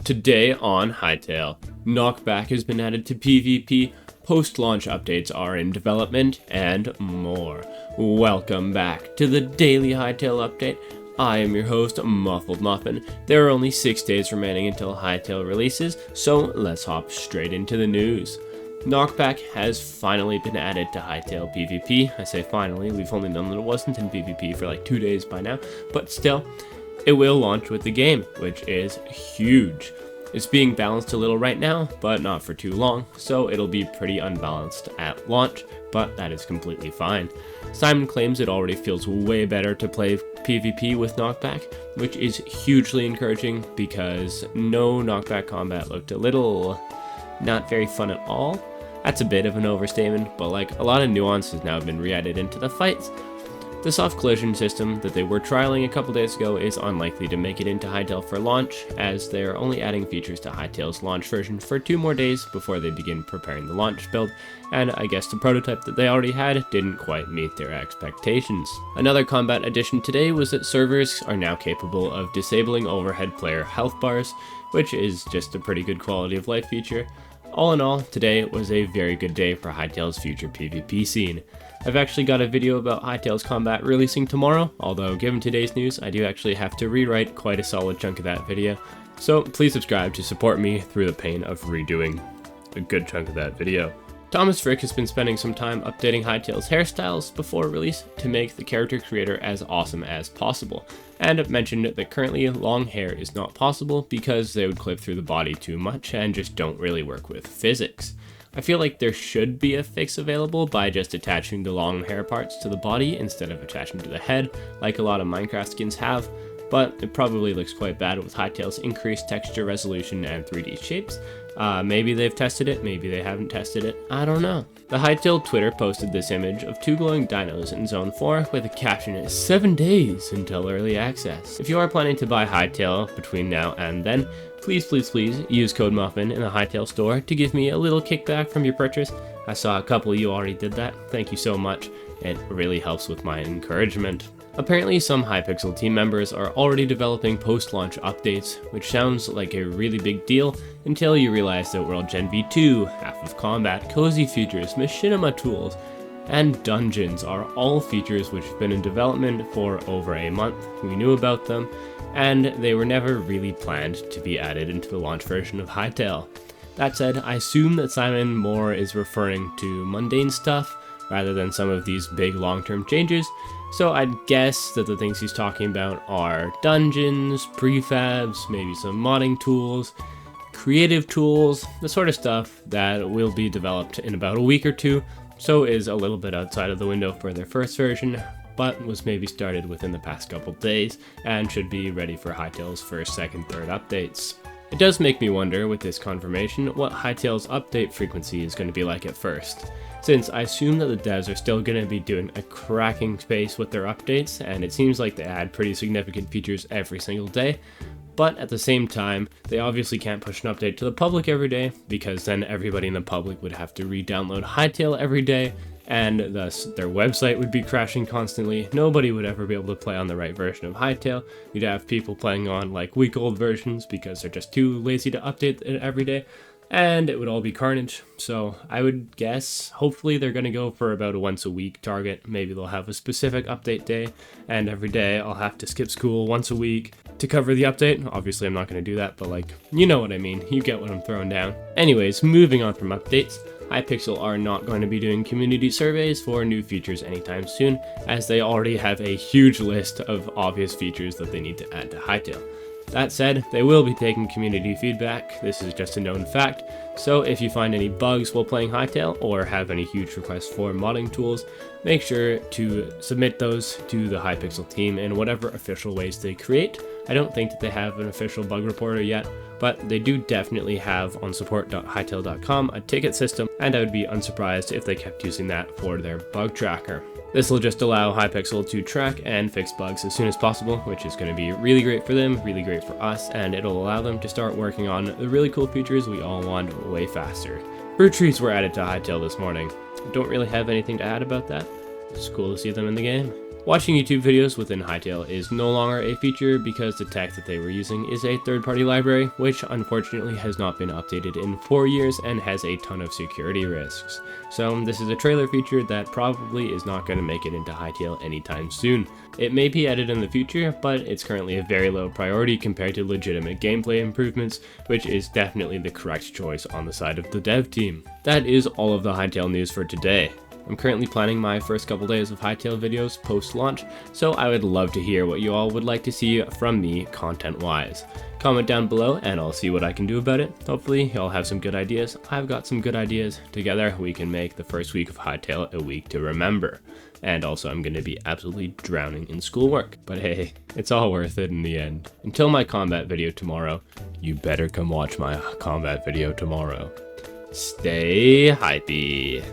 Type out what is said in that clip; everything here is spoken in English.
Today on Hytale, Knockback has been added to PvP, post-launch updates are in development, and more. Welcome back to the Daily Hytale Update. I am your host, Muffled Muffin. There are only 6 days remaining until Hytale releases, so let's hop straight into the news. Knockback has finally been added to Hytale PvP. I say finally, we've only known that it wasn't in PvP for like 2 days by now, but still, it will launch with the game, which is huge. It's being balanced a little right now, but not for too long, so it'll be pretty unbalanced at launch, but that is completely fine. Simon claims it already feels way better to play PvP with Knockback, which is hugely encouraging because no Knockback combat looked a little not very fun at all. That's a bit of an overstatement, but like a lot of nuance has now been re-added into the fights. The soft collision system that they were trialing a couple days ago is unlikely to make it into Hytale for launch, as they're only adding features to Hytale's launch version for 2 more days before they begin preparing the launch build, and I guess the prototype that they already had didn't quite meet their expectations. Another combat addition today was that servers are now capable of disabling overhead player health bars, which is just a pretty good quality of life feature. All in all, today was a very good day for Hytale's future PvP scene. I've actually got a video about Hytale's combat releasing tomorrow, although given today's news, I do actually have to rewrite quite a solid chunk of that video, so please subscribe to support me through the pain of redoing a good chunk of that video. Thomas Frick has been spending some time updating Hytale's hairstyles before release to make the character creator as awesome as possible, and mentioned that currently long hair is not possible because they would clip through the body too much and just don't really work with physics. I feel like there should be a fix available by just attaching the long hair parts to the body instead of attaching to the head, like a lot of Minecraft skins have, but it probably looks quite bad with Hytale's increased texture resolution and 3D shapes. Maybe they've tested it, maybe they haven't tested it, I don't know. The Hytale Twitter posted this image of 2 glowing dinos in Zone 4 with a caption, 7 days until early access. If you are planning to buy Hytale between now and then, please use code Muffin in the Hytale store to give me a little kickback from your purchase. I saw a couple of you already did that, thank you so much, it really helps with my encouragement. Apparently some Hypixel team members are already developing post-launch updates, which sounds like a really big deal until you realize that World Gen V2, Half of Combat, Cozy Features, Machinima tools, and Dungeons are all features which have been in development for over a month. We knew about them, and they were never really planned to be added into the launch version of Hytale. That said, I assume that Simon more is referring to mundane stuff rather than some of these big long-term changes, so I'd guess that the things he's talking about are dungeons, prefabs, maybe some modding tools, creative tools, the sort of stuff that will be developed in about a week or 2, so is a little bit outside of the window for their first version, but was maybe started within the past couple days and should be ready for Hytale's first, second, third updates. It does make me wonder, with this confirmation, what Hytale's update frequency is going to be like at first, since I assume that the devs are still going to be doing a cracking pace with their updates, and it seems like they add pretty significant features every single day, but at the same time, they obviously can't push an update to the public every day, because then everybody in the public would have to re-download Hytale every day, and thus their website would be crashing constantly. Nobody would ever be able to play on the right version of Hytale. You'd have people playing on like week-old versions because they're just too lazy to update it every day, and it would all be carnage. So I would guess, hopefully they're going to go for about a once a week target. Maybe they'll have a specific update day, and every day I'll have to skip school once a week to cover the update. Obviously I'm not going to do that, but like, you know what I mean. You get what I'm throwing down. Anyways, moving on from updates, Hypixel are not going to be doing community surveys for new features anytime soon, as they already have a huge list of obvious features that they need to add to Hytale. That said, they will be taking community feedback. This is just a known fact, so if you find any bugs while playing Hytale or have any huge requests for modding tools, make sure to submit those to the Hypixel team in whatever official ways they create. I don't think that they have an official bug reporter yet, but they do definitely have on support.hytale.com a ticket system, and I would be unsurprised if they kept using that for their bug tracker. This will just allow Hypixel to track and fix bugs as soon as possible, which is going to be really great for them, really great for us, and it'll allow them to start working on the really cool features we all want way faster. Fruit trees were added to Hytale this morning. I don't really have anything to add about that. It's cool to see them in the game. Watching YouTube videos within Hytale is no longer a feature because the tech that they were using is a third-party library, which unfortunately has not been updated in 4 years and has a ton of security risks. So this is a trailer feature that probably is not going to make it into Hytale anytime soon. It may be added in the future, but it's currently a very low priority compared to legitimate gameplay improvements, which is definitely the correct choice on the side of the dev team. That is all of the Hytale news for today. I'm currently planning my first couple days of Hytale videos post-launch, so I would love to hear what you all would like to see from me content-wise. Comment down below and I'll see what I can do about it. Hopefully y'all have some good ideas. I've got some good ideas. Together we can make the first week of Hytale a week to remember. And also I'm going to be absolutely drowning in schoolwork. But hey, it's all worth it in the end. Until my combat video tomorrow, you better come watch my combat video tomorrow. Stay hypey.